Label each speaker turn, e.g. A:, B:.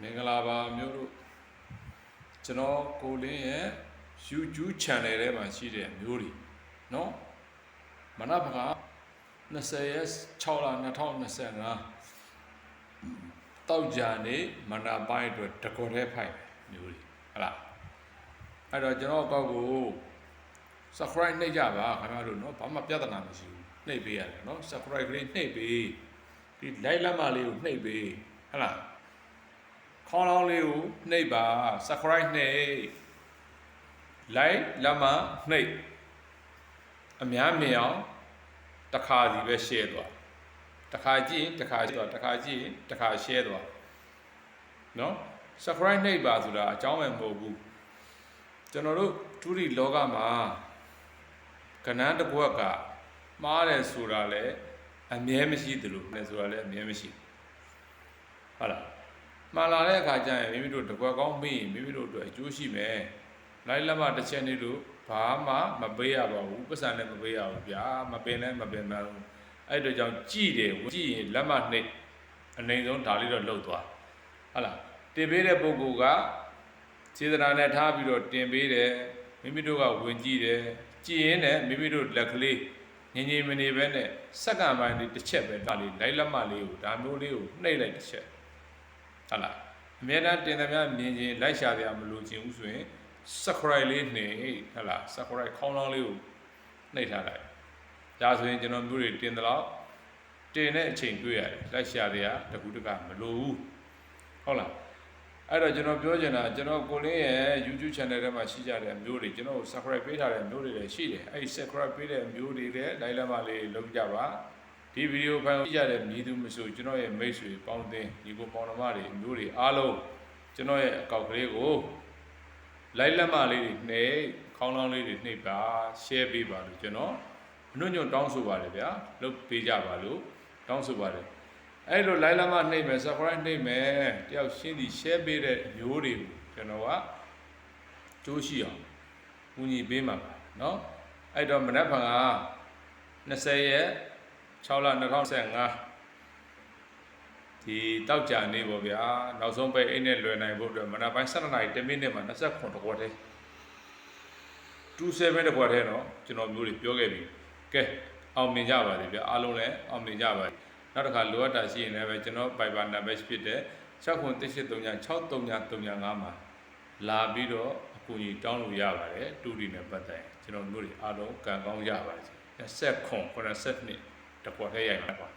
A: မင်္ဂလာပါမျိုးတို့ကျွန်တော်ကိုလင်းရဲ့ YouTube channel ထဲမှာရှိတဲ့မျိုးတွေเนาะမနက်ဖြန်20ရက်6လ2025တောက်ကြနေမနက်ပိုင်းအတွက်တကော်ထဲဖိုက်မျိုးတွေဟုတ်လားအဲ့တော့ကျွန်တော်ကောက်ကို subscribe နှိပ်ကြပါခင်ဗျားတို့เนาะဘာမှပြဿနာမရှိဘူးနှိပ်ပေးရတယ်เนาะ subscribe ကလေးနှိပ်ပေးဒီ like လက်မလေးကိုနှိပ်ပေးဟုတ်လားခေါင်းလောင်းလေးကိုနှိပ်ပါ subscribe နှိပ် like လက်မနှိပ်အများမြင်အောင်တစ်ခါစီပဲ share သွားတစ်ခါကြည့်တစ်ခါကြည့်သွားတစ်ခါကြည့်တစ်ခါ share သွားเนาะ subscribe နှိပ်ပါဆိုတာအကြောင်းပဲမဟုတ်ဘူးကျွန်တော်တို့တူရီလောကမှာကဏ္ဍတစ်ခွက်ကမှားတယ်ဆိုတာလည်းအမြဲမရှိသလိုနဲ့ဆိုတာလည်းအမြဲမရှိဟုတ်လားမှားလာတဲ့အခါကျရင်မိမိတို့တကွက်ကောင်းမိမိမိတို့အတွက်အကျိုးရှိမယ်လိုက်လက်မတစ်ချက်နေလို့ဘာမှမပေးရပါဘူးပတ်စံလည်းမပေးရဘူးဗျာမပင်လည်းမပင်မှန်းဘူးအဲ့တို့ကြောင့်ကြည်တယ်ကြည်ရင်လက်မနှိပ်အနေဆုံးဒါလေးတော့လှုပ်သွားဟုတ်လားတင်ပေးတဲ့ပုဂ္ဂိုလ်ကစေတနာနဲ့ထားပြီးတော့တင်ပေးတယ်မိမိတို့ကဝင်ကြည့်တယ်ကြည်ရင်လည်းမိမိတို့လက်ကလေးငြိမ်ငြိမ်မနေပဲနဲ့စက္ကန့်ပိုင်းလေးတစ်ချက်ပဲဒါလေးလိုက်လက်မလေးကိုဒါမျိုးလေးကိုနှိပ်လိုက်တစ်ချက်ဟုတ်လားအများအားတင်သမျှမြင်ချင်းလိုက်ရှာရမလို့ခြင်းဘူးဆိုရင် subscribe လေးနှိပ်ဟုတ်လား subscribe ခေါင်းလောင်းလေးကိုနှိပ်ထားလိုက်ဒါဆိုရင်ကျွန်တော်မျိုးတွေတင်တော့တင်တဲ့အချိန်တွေ့ရတယ်လိုက်ရှာရတကူတကမလို့ဘူးဟုတ်လားအဲ့တော့ကျွန်တော်ပြောချင်တာကျွန်တော်ကိုလင်းရဲ့ YouTube channel ထဲမှာရှိကြတဲ့မျိုးတွေကျွန်တော် subscribe ပေးထားတဲ့မျိုးတွေလည်းရှိတယ်အဲ့ဒီ subscribe ပေးတဲ့မျိုးတွေလည်းလိုက်လက်မလေးလုပ်ကြပါဒီဗီဒီယိုဖိုင်ကြည့်ကြတဲ့မြည်သူမဆိုကျွန်တော်ရဲ့မိတ်ဆွေပေါင်းသင်းညီကိုပေါင်းတော်မတွေမျိုးတွေအားလုံးကျွန်တော်ရဲ့အကောက်ကလေးကိုလိုက်လက်မလေးတွေနှိပ်ခေါင်းလောင်းလေးတွေနှိပ်ပါ share ပေးပါလို့ကျွန်တော်အနှုတ်ညွတ်တောင်းဆိုပါတယ်ဗျာလုပ်ပေးကြပါလို့တောင်းဆိုပါတယ်အဲ့လိုလိုက်လက်မနှိပ်မယ် subscribe နှိပ်မယ်တယောက်ရှင်းစီ share ပေးတဲ့မျိုးတွေကိုကျွန်တော်ကကြိုးရှိအောင်ဦးညီပေးမှာပါเนาะအဲ့တော့မနက်ဖြန်က20ရက်6လ2025ဒီတောက်ကြနေပေါ့ဗျာနောက်ဆုံးပိတ်အိတ်နဲ့လွယ်နိုင်ဖို့အတွက်မနက်ပိုင်း7:10မိနစ်မှာ29တကွက်ထဲ27တကွက်ထဲเนาะကျွန်တော်မျိုးတွေပြောခဲ့ပြီကဲအောင်မြင်ကြပါစေဗျာအားလုံးလည်းအောင်မြင်ကြပါစေနောက်တစ်ခါလိုအပ်တာရှိရင်လည်းပဲကျွန်တော် Viber number ဖြစ်တဲ့6936335မှာလာပြီးတော့အကူအညီတောင်းလို့ရပါတယ်တူရီနဲ့ပတ်သက်ကျွန်တော်မျိုးတွေအားလုံးကံကောင်းကြပါစေ29 82တကွက်ထဲရိုက်မှာပါ